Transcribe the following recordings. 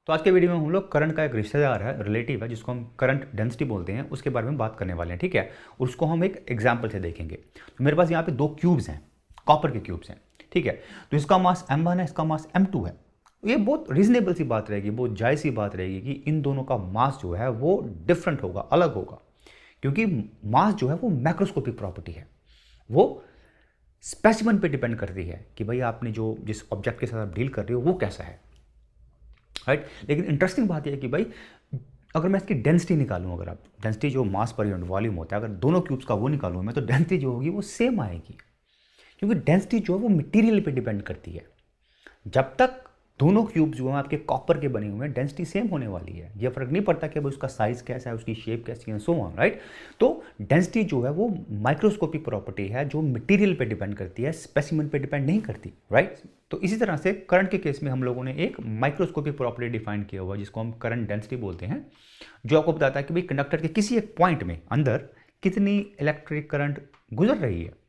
तो आज के वीडियो में हम लोग करंट का एक रिश्तेदार है, रिलेटिव है, जिसको हम करंट डेंसिटी बोलते हैं, उसके बारे में बात करने वाले हैं। ठीक है, और उसको हम एक एग्जांपल से देखेंगे। तो मेरे पास यहाँ पे दो क्यूब्स हैं, कॉपर के क्यूब्स हैं। ठीक है, तो इसका मास m1 है, इसका मास m2 है। ये बहुत रीजनेबल सी बात रहेगी, बहुत जायज़ सी बात रहेगी कि इन दोनों का मास जो है वो डिफरेंट होगा, अलग होगा, क्योंकि मास जो है वो मैक्रोस्कोपिक प्रॉपर्टी है। वो स्पेसिमन पे डिपेंड करती है कि भाई आपने जो जिस ऑब्जेक्ट के साथ आप डील कर रहे हो वो कैसा है, राइट। लेकिन इंटरेस्टिंग बात यह है कि भाई अगर मैं इसकी डेंसिटी निकालूं, अगर आप डेंसिटी जो मास पर यूनिट वॉल्यूम होता है, अगर दोनों क्यूब्स का वो निकालूं मैं, तो डेंसिटी जो होगी वो सेम आएगी, क्योंकि डेंसिटी जो है वो मटेरियल पे डिपेंड करती है। जब तक दोनों क्यूब्स जो हैं आपके कॉपर के बने हुए हैं, डेंसिटी सेम होने वाली है। ये फर्क नहीं पड़ता कि भाई उसका साइज कैसा है, उसकी शेप कैसी है, सो ऑन, राइट। तो डेंसिटी जो है वो माइक्रोस्कोपिक प्रॉपर्टी है जो मटेरियल पे डिपेंड करती है, स्पेसिमेन पे डिपेंड नहीं करती, राइट। तो इसी तरह से करंट के केस में हम लोगों ने एक माइक्रोस्कोपिक प्रॉपर्टी डिफाइन किया हुआ है, जिसको हम करंट डेंसिटी बोलते हैं, जो आपको बताता है कि भाई कंडक्टर के किसी एक पॉइंट में अंदर कितनी इलेक्ट्रिक करंट गुजर रही है।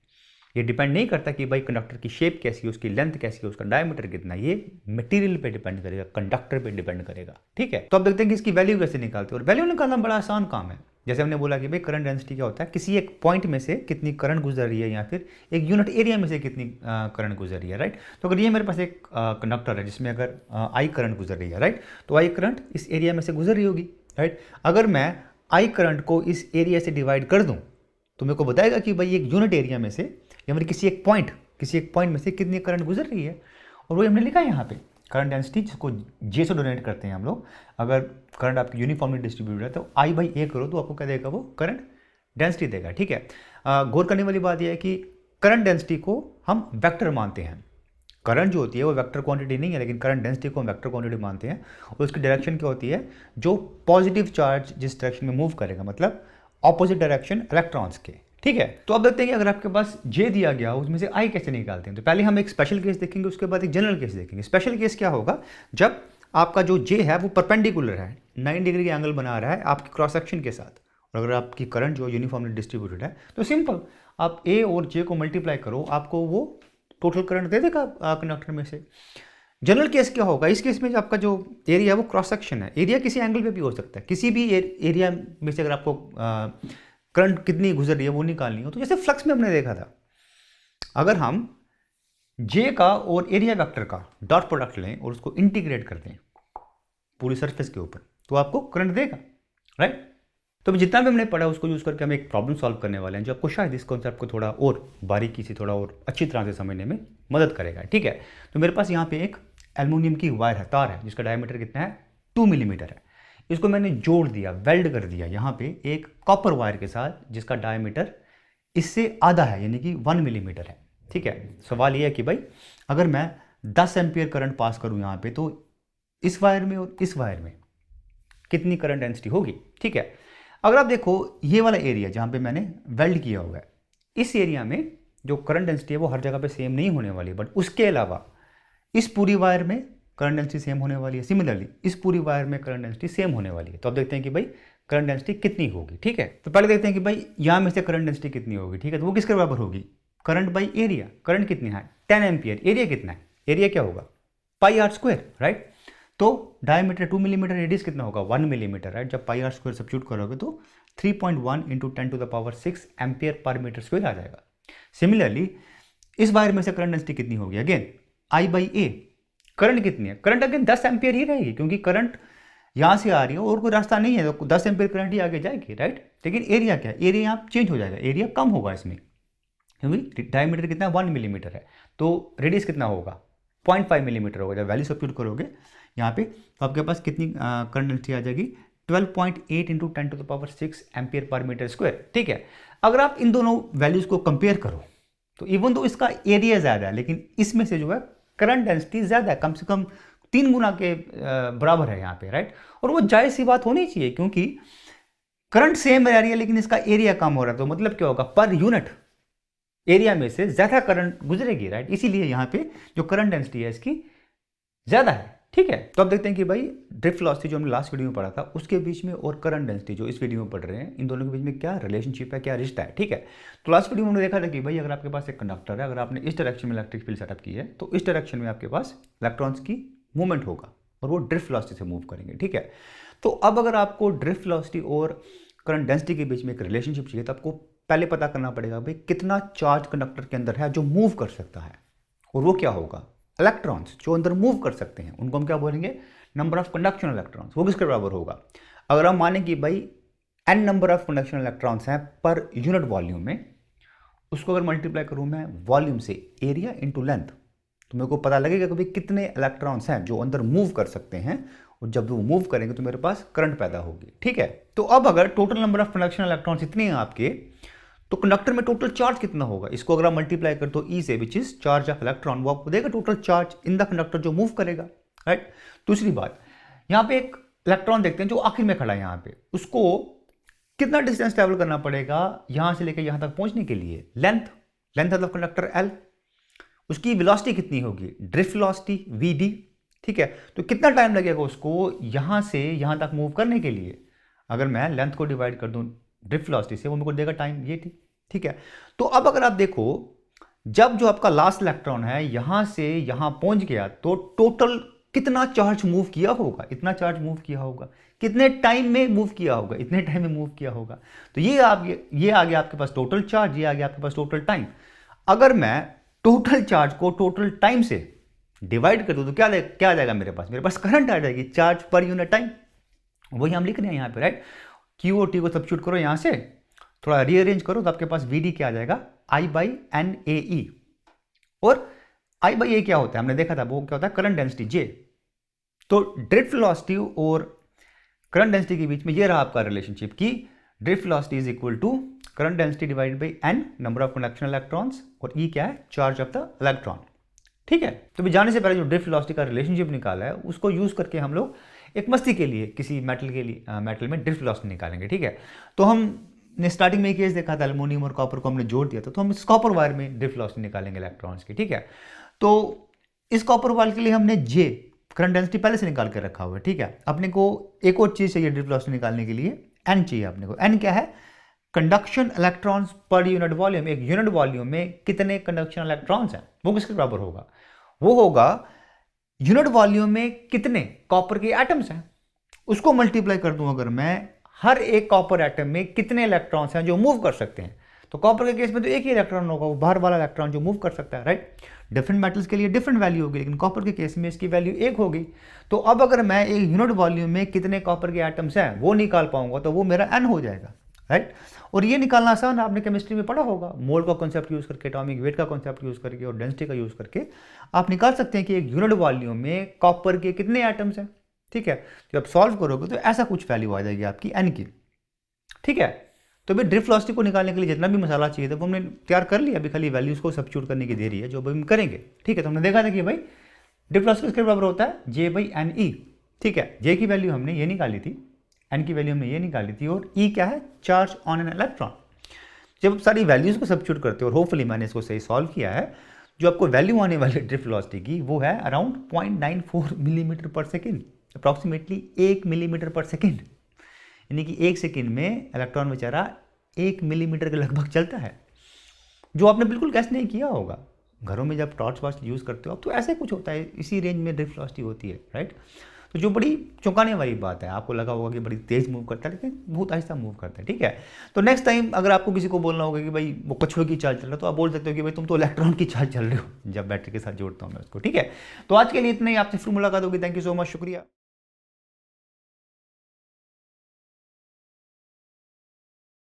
ये डिपेंड नहीं करता कि भाई कंडक्टर की शेप कैसी है, उसकी लेंथ कैसी है, उसका डायमीटर कितना है। ये मटेरियल पे डिपेंड करेगा, कंडक्टर पे डिपेंड करेगा। ठीक है, तो अब देखते हैं कि इसकी वैल्यू कैसे निकालते हैं। और वैल्यू निकालना बड़ा आसान काम है। जैसे हमने बोला कि भाई करंट डेंसिटी क्या होता है, किसी एक पॉइंट में से कितनी करंट गुजर रही है, या फिर एक यूनिट एरिया में से कितनी करंट गुजर रही है, राइट। तो अगर ये मेरे पास एक कंडक्टर है जिसमें अगर आई करंट गुजर रही है, राइट, तो आई करंट इस एरिया में से गुजर रही होगी, राइट। अगर मैं आई करंट को इस एरिया से डिवाइड कर दूँ तो मेरे को बताएगा कि भाई एक यूनिट एरिया में से या फिर किसी एक पॉइंट में से कितनी करंट गुजर रही है। और वो हमने लिखा है यहाँ पे करंट डेंसिटी, जिसको जे से डोनेट करते हैं हम लोग। अगर करंट आपकी यूनिफॉर्मली डिस्ट्रीब्यूटेड है तो आई बाई ए करो तो आपको क्या देगा, वो करंट डेंसिटी देगा। ठीक है, गौर करने वाली बात यह है कि करंट डेंसिटी को हम वेक्टर मानते हैं। करंट जो होती है वो वेक्टर क्वांटिटी नहीं है, लेकिन करंट डेंसिटी को हम वेक्टर क्वांटिटी मानते हैं। और उसकी डायरेक्शन क्या होती है, जो पॉजिटिव चार्ज जिस डायरेक्शन में मूव करेगा, मतलब ऑपोजिट डायरेक्शन इलेक्ट्रॉन्स के। ठीक है, तो अब देखते हैं कि अगर आपके पास जे दिया गया उसमें से आई कैसे निकालते हैं। तो पहले हम एक स्पेशल केस देखेंगे, उसके बाद एक जनरल केस देखेंगे। स्पेशल केस क्या होगा, जब आपका जो जे है वो परपेंडिकुलर है, 90 डिग्री का एंगल बना रहा है आपके क्रॉस सेक्शन के साथ, और अगर आपकी करंट जो यूनिफॉर्मली डिस्ट्रीब्यूटेड है तो सिंपल आप ए और जे को मल्टीप्लाई करो, आपको वो टोटल करंट दे देगा कंडक्टर में से। जनरल केस क्या होगा, इस केस में आपका जो एरिया है वो क्रॉस सेक्शन है। एरिया किसी एंगल पे भी हो सकता है, किसी भी एरिया में से अगर आपको करंट कितनी गुजर रही है वो निकालनी हो, तो जैसे फ्लक्स में हमने देखा था, अगर हम जे का और एरिया वेक्टर का डॉट प्रोडक्ट लें और उसको इंटीग्रेट कर दें पूरी सरफेस के ऊपर, तो आपको करंट देगा, राइट। तो जितना भी हमने पढ़ा उसको यूज करके हम एक प्रॉब्लम सॉल्व करने वाले हैं, जो आपको शायद इस कॉन्सेप्ट को थोड़ा और बारीकी से, थोड़ा और अच्छी तरह से समझने में मदद करेगा। ठीक है, तो मेरे पास यहाँ पे एक एल्युमिनियम की वायर है, तार है, जिसका डायमीटर कितना है, 2 मिलीमीटर है। इसको मैंने जोड़ दिया, वेल्ड कर दिया यहाँ पे एक कॉपर वायर के साथ, जिसका डायमीटर इससे आधा है, यानी कि 1 मिलीमीटर है। ठीक है, सवाल यह है कि भाई अगर मैं 10 एम्पियर करंट पास करूँ यहाँ पे, तो इस वायर में और इस वायर में कितनी करंट डेंसिटी होगी। ठीक है, अगर आप देखो ये वाला एरिया जहाँ पे मैंने वेल्ड किया हुआ है, इस एरिया में जो करंट डेंसिटी है वो हर जगह पे सेम नहीं होने वाली, बट उसके अलावा इस पूरी वायर में करंट डेंसिटी सेम होने वाली है। सिमिलरली इस पूरी वायर में करंट डेंसिटी सेम होने वाली है। तो अब देखते हैं कि भाई करंट डेंसिटी कितनी होगी। ठीक है, तो पहले देखते हैं कि भाई यहाँ में से करंट डेंसिटी कितनी होगी। ठीक है, तो वो किसके बराबर होगी, करंट बाई एरिया। करंट कितनी है, 10 एम्पियर। एरिया कितना है, एरिया क्या होगा, पाई आर स्क्वायर, राइट। तो डायमीटर 2 मिलीमीटर, रेडियस कितना होगा, 1 मिलीमीटर, राइट। जब पाई आर स्क्वायर सब्स्टिट्यूट करोगे तो 3.1 into 10⁻6 ampere per metre square आ जाएगा। सिमिलरली इस वायर में से करंट डेंसिटी कितनी होगी, again I by A. Current कितनी है, करंट अगेन 10 एम्पियर ही रहेगी, क्योंकि करंट यहां से आ रही है और कोई रास्ता नहीं है, तो 10 एम्पियर करंट ही आगे जाएगी, राइट। लेकिन एरिया क्या है, एरिया यहाँ चेंज हो जाएगा, एरिया कम होगा इसमें, क्योंकि डायमीटर कितना है, 1 मिलीमीटर है। तो रेडियस कितना होगा, 0.5 मिलीमीटर होगा। जब वैल्यू सब्स्टिट्यूट करोगे यहाँ पे तो आपके पास कितनी करंट डेंसिटी आ जाएगी, 12.8 into 10⁻6 ampere per metre square. ठीक है, अगर आप इन दोनों वैल्यूज को कंपेयर करो तो इवन तो इसका एरिया ज़्यादा है, लेकिन इसमें से जो है करंट डेंसिटी ज़्यादा है, कम से कम 3 गुना के बराबर है यहाँ पे, राइट। और वो जायज़ सी बात होनी चाहिए, क्योंकि करंट सेम रह रही है लेकिन इसका एरिया कम हो रहा है, तो मतलब क्या होगा, पर यूनिट एरिया में से ज़्यादा करंट गुजरेगी, राइट। इसीलिए यहाँ पे जो करंट डेंसिटी है इसकी ज़्यादा है। ठीक है, तो अब देखते हैं कि भाई ड्रिफ्ट वेलोसिटी जो हमने लास्ट वीडियो में पढ़ा था उसके बीच में और करंट डेंसिटी जो इस वीडियो में पढ़ रहे हैं, इन दोनों के बीच में क्या रिलेशनशिप है, क्या रिश्ता है। ठीक है, तो लास्ट वीडियो में हमने देखा था कि भाई अगर आपके पास एक कंडक्टर है, अगर आपने इस डायरेक्शन में इलेक्ट्रिक फील्ड सेटअप की है, तो इस डायरेक्शन में आपके पास इलेक्ट्रॉन्स की मूवमेंट होगा, और वो ड्रिफ्ट वेलोसिटी से मूव करेंगे, ठीक है। तो अब अगर आपको ड्रिफ्ट वेलोसिटी और करंट डेंसिटी के बीच में एक रिलेशनशिप चाहिए तो आपको पहले पता करना पड़ेगा भाई कितना चार्ज कंडक्टर के अंदर है जो मूव कर सकता है, और वो क्या होगा, इलेक्ट्रॉन्स जो अंदर मूव कर सकते हैं उनको हम क्या बोलेंगे, नंबर ऑफ कंडक्शन इलेक्ट्रॉन्स। वो किसके बराबर होगा, अगर हम माने कि भाई n number of conduction electrons हैं पर यूनिट वॉल्यूम में, उसको अगर मल्टीप्लाई करूं मैं वॉल्यूम से एरिया इंटू लेंथ, तो मेरे को पता लगेगा कि भाई कितने इलेक्ट्रॉन्स हैं जो अंदर मूव कर सकते हैं, और जब वो मूव करेंगे तो मेरे पास करंट पैदा होगी, ठीक है। तो अब अगर total number of conduction electrons इतने हैं आपके, तो कंडक्टर में टोटल चार्ज कितना होगा, इसको अगर आप मल्टीप्लाई कर दो ई से, which is charge of electron, वो आपको देगा total charge in the conductor जो मूव करेगा, राइट। दूसरी बात, यहाँ पे एक इलेक्ट्रॉन देखते हैं जो आखिर में खड़ा है यहाँ पे, उसको कितना डिस्टेंस ट्रेवल करना पड़ेगा यहां से लेकर यहां तक पहुंचने के लिए, लेंथ मतलब कंडक्टर एल, उसकी वेलोसिटी कितनी होगी, ड्रिफ्ट वेलोसिटी वी डी, ठीक है। तो कितना टाइम लगेगा उसको यहां से यहां तक मूव करने के लिए, अगर मैं लेंथ को डिवाइड कर दूं ड्रिफ्ट वेलोसिटी से, वो मेरे को देगा टाइम ये, ठीक है। तो अब अगर आप देखो, जब जो आपका लास्ट इलेक्ट्रॉन है यहां से यहां पहुंच गया, तो टोटल कितना चार्ज मूव किया होगा, इतना चार्ज मूव किया होगा, कितने टाइम में मूव किया होगा, इतने टाइम में मूव किया होगा। तो ये आ गया आपके पास टोटल चार्ज, ये आ गया आपके पास टोटल टाइम। अगर मैं टोटल चार्ज को टोटल टाइम से डिवाइड कर दूं तो क्या आ जाएगा मेरे पास करंट आ जाएगी, चार्ज पर यूनिट टाइम। वही हम लिख रहे हैं यहाँ पे, राइट। क्यू और टी को सब्स्टिट्यूट करो, यहाँ से थोड़ा रीअरेंज करो, तो आपके पास वी डी क्या आ जाएगा, आई बाई एन ए ई। और आई बाई ए क्या होता है, हमने देखा था वो क्या होता है, करंट डेंसिटी जे। तो ड्रिफ्ट वेलोसिटी और करंट डेंसिटी के बीच में ये रहा आपका रिलेशनशिप कि drift velocity is equal to current density divided by n number of conduction electrons, और ई क्या है, चार्ज ऑफ द इलेक्ट्रॉन, ठीक है। तो जाने से पहले जो ड्रिफ्ट वेलोसिटी का रिलेशनशिप निकाला है उसको यूज करके हम लोग एक मस्ती के लिए किसी मेटल के लिए मेटल में ड्रिफ्ट वेलोसिटी निकालेंगे, ठीक है। तो हमने स्टार्टिंग में एक केस देखा था, एल्युमिनियम और कॉपर को हमने जोड़ दिया था, तो हम इस कॉपर वायर में ड्रिफ्ट वेलोसिटी निकालेंगे इलेक्ट्रॉन्स की, ठीक है। तो इस कॉपर वायर के लिए हमने जे करंट डेंसिटी पहले से निकाल के रखा हुआ है, ठीक है। अपने को एक और चीज चाहिए ड्रिफ्ट वेलोसिटी निकालने के लिए, एन चाहिए अपने को। एन क्या है, conduction electrons per unit volume, एक यूनिट वॉल्यूम में कितने कंडक्शन इलेक्ट्रॉन्स हैं, वो किसके बराबर होगा, वो होगा यूनिट वॉल्यूम में कितने कॉपर के एटम्स हैं, उसको मल्टीप्लाई कर दूं अगर मैं, हर एक कॉपर एटम में कितने इलेक्ट्रॉन्स हैं जो मूव कर सकते हैं। तो कॉपर के केस में तो एक ही इलेक्ट्रॉन होगा, वो बाहर वाला इलेक्ट्रॉन जो मूव कर सकता है, राइट। डिफरेंट मेटल्स के लिए डिफरेंट वैल्यू होगी, लेकिन कॉपर के केस में इसकी वैल्यू एक होगी। तो अब अगर मैं एक यूनिट वॉल्यूम में कितने कॉपर के एटम्स हैं वो निकाल पाऊंगा, तो वो मेरा एन हो जाएगा, राइट। और ये निकालना आसान है, आपने केमिस्ट्री में पढ़ा होगा, मोल का कॉन्सेप्ट यूज करके, एटॉमिक वेट का कॉन्सेप्ट यूज करके और डेंसिटी का यूज करके आप निकाल सकते हैं कि एक यूनिट वॉल्यूम में कॉपर के कितने एटम्स हैं, ठीक है। जब आप सॉल्व करोगे तो ऐसा कुछ वैल्यू आ जाएगी आपकी एन की, ठीक है। तो भाई ड्रिफ्ट वेलोसिटी को निकालने के लिए जितना भी मसाला चाहिए था वो हमने तैयार कर लिया, अभी खाली वैल्यूज को सब्स्टिट्यूट करने की देरी है, जो हम करेंगे, ठीक है। तो हमने देखा था कि भाई ड्रिफ्ट वेलोसिटी किसके बराबर होता है, जे बाई एन ई, ठीक है। जे की वैल्यू हमने ये निकाली थी, एन की वैल्यू हमने ये निकाली थी, और ई क्या है, चार्ज ऑन एन इलेक्ट्रॉन। जब सारी वैल्यूज को सब्स्टिट्यूट करते हो, और होपफुली मैंने इसको सही सॉल्व किया है, जो आपको वैल्यू आने वाली ड्रिफ्ट वेलोसिटी की वो है अराउंड 0.94 मिलीमीटर पर सेकेंड, अप्रॉक्सीमेटली 1 मिलीमीटर पर सेकेंड, यानी कि 1 सेकेंड में इलेक्ट्रॉन बेचारा 1 मिलीमीटर के लगभग चलता है, जो आपने बिल्कुल गैस नहीं किया होगा। घरों में जब टॉर्च वार्च यूज़ करते हो आप, तो ऐसे कुछ होता है, इसी रेंज में ड्रिफ्ट वेलोसिटी होती है, राइट। तो जो बड़ी चौंकाने वाली बात है, आपको लगा होगा कि बड़ी तेज मूव करता है, लेकिन बहुत आहिस्ता मूव करता है, ठीक है। तो नेक्स्ट टाइम अगर आपको किसी को बोलना होगा कि भाई वो कछुए की चाल चल रहा है, तो आप बोल सकते हो कि भाई तुम तो इलेक्ट्रॉन की चाल चल रहे हो, जब बैटरी के साथ जोड़ता हूँ मैं उसको, ठीक है। तो आज के लिए इतना ही, आपसे फिर मुलाकात होगी। थैंक यू सो मच, शुक्रिया।